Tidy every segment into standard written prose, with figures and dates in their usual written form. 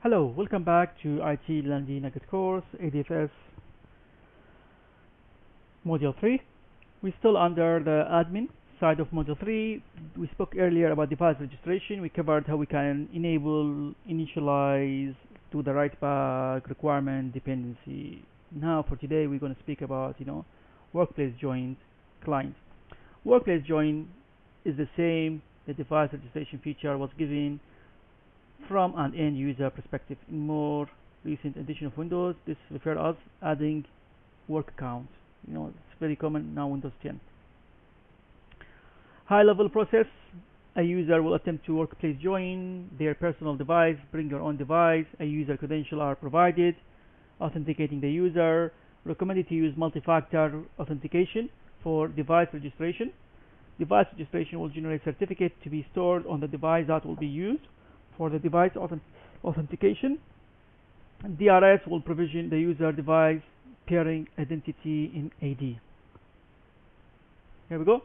Hello, welcome back to IT Landy Nugget course, ADFS Module 3. We're still under the admin side of Module 3. We spoke earlier about device registration. We covered how we can enable, initialize, do the write back, requirement, dependency. Now for today we're going to speak about, workplace join client. Workplace join is the same. The device registration feature was given from an end user perspective. In more recent edition of Windows, this refers as adding work account. It's very common now Windows 10. High level process: a user will attempt to workplace join their personal device. Bring your own device. A user credentials are provided, authenticating the user. Recommended to use multi-factor authentication for device registration. Device registration will generate certificate to be stored on the device that will be used for the device authentication. DRS will provision the user device pairing identity in AD. Here we go.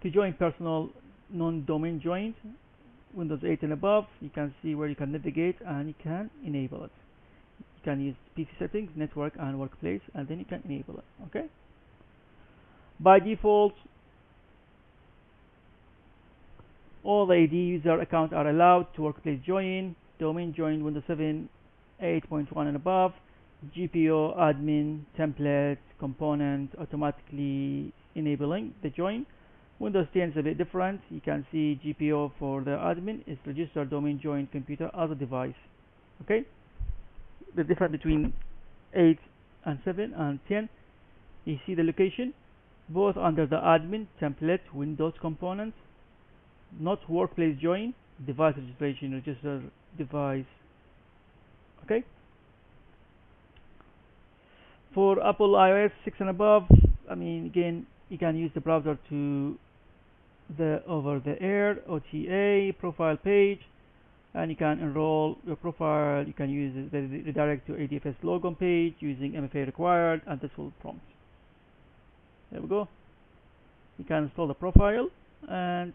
To join personal non-domain joined, Windows 8 and above, you can see where you can navigate and you can enable it. You can use PC settings, network, and workplace, and then you can enable it. Okay. By default, all the AD user accounts are allowed to workplace join, domain join, Windows 7, 8.1 and above, GPO, admin, template, component, automatically enabling the join. Windows 10 is a bit different. You can see GPO for the admin is registered domain join computer as a device. Okay? The difference between 8 and 7 and 10, you see the location, both under the admin, template, Windows component, not workplace join, device registration, register device. Okay. For Apple iOS 6 and above, again, you can use the browser to the over-the-air OTA profile page, and you can enroll your profile. You can use the redirect to ADFS login page using MFA required, and this will prompt. There we go. You can install the profile, and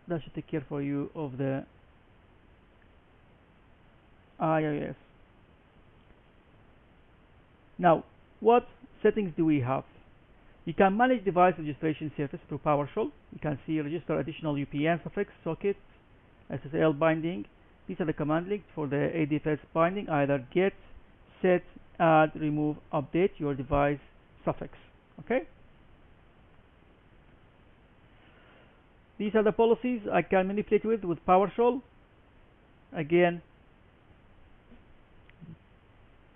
that should take care for you of the iOS. Now, what settings do we have? You can manage device registration service through PowerShell. You can see register additional UPN suffix, socket, SSL binding. These are the command links for the ADFS binding, either get, set, add, remove, update your device suffix. Okay? These are the policies I can manipulate with PowerShell. Again,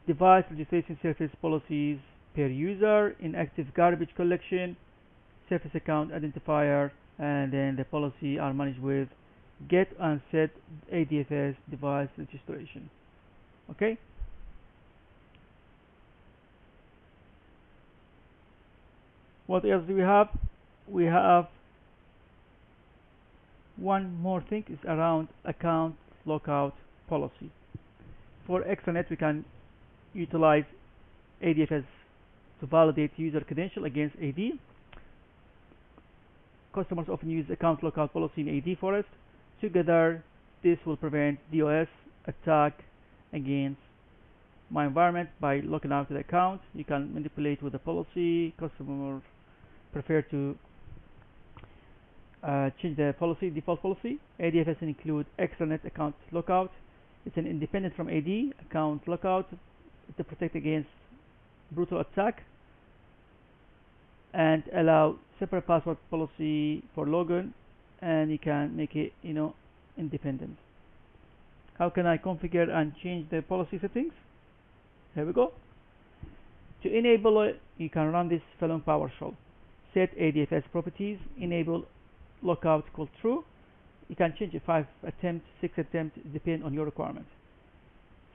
device registration service policies per user, inactive garbage collection, service account identifier, and then the policy are managed with get and set ADFS device registration. Okay? What else do we have? We have one more thing is around account lockout policy. For Extranet, we can utilize ADFS to validate user credential against AD. Customers often use account lockout policy in AD Forest. Together, this will prevent DOS attack against my environment by locking out the account. You can manipulate with the policy. Customers prefer to change the policy, default policy. ADFS include Extranet account lockout. It's an independent from AD account lockout to protect against brutal attack, and allow separate password policy for login, and you can make it independent. How can I configure and change the policy settings? Here we go. To enable it, you can run this following PowerShell. Set ADFS properties, enable lockout equal true. You can change it 5 attempts, 6 attempts, depend on your requirement.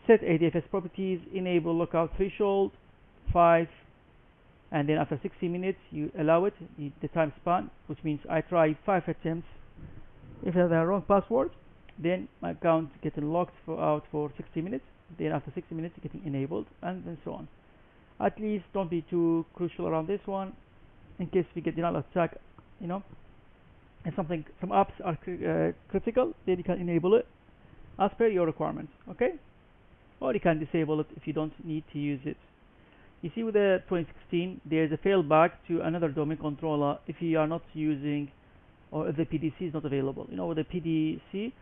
Set ADFS properties, enable lockout threshold 5, and then after 60 minutes you allow it the time span, which means I try 5 attempts. If I have the wrong password, then my account getting locked out for 60 minutes. Then after 60 minutes getting enabled, and then so on. At least don't be too crucial around this one, in case we get denial attack, and some apps are critical, then you can enable it. as per your requirements. Okay, or you can disable it if you don't need to use it. You see, with the 2016, there is a failback to another domain controller if you are not using, or if the PDC is not available. You know, with the PDC,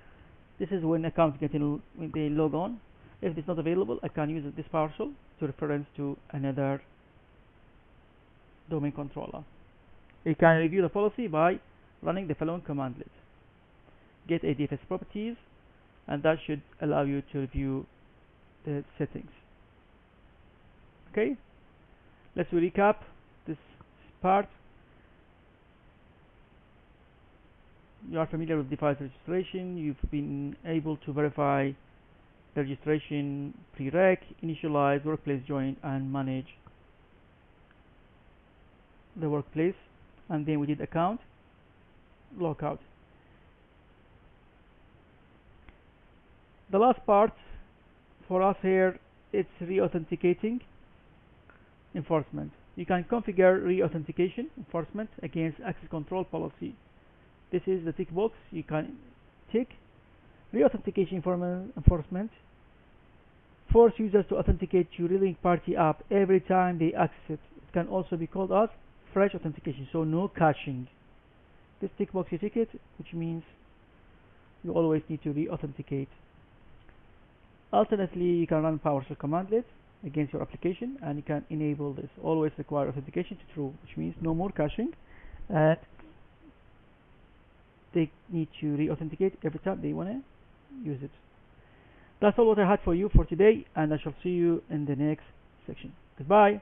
this is when accounts when they log on. If it's not available, I can use this partial to reference to another domain controller. You can review the policy by running the following commandlet: get ADFS properties, and that should allow you to review the settings. Okay, let's recap this part. You are familiar with device registration. You've been able to verify the registration prereq, initialize, workplace join, and manage the workplace. And then we did account lockout. The last part for us here, it's re-authenticating enforcement. You can configure re-authentication enforcement against access control policy. This is the tick box you can tick. Re-authentication enforcement force users to authenticate to relink party app every time they access it. It can also be called as fresh authentication, so no caching. This tick box you tick it, which means you always need to re-authenticate. Alternately, you can run PowerShell commandlet against your application, and you can enable this always require authentication to true, which means no more caching, and they need to re-authenticate every time they want to use it. That's all what I had for you for today, and I shall see you in the next section. Goodbye.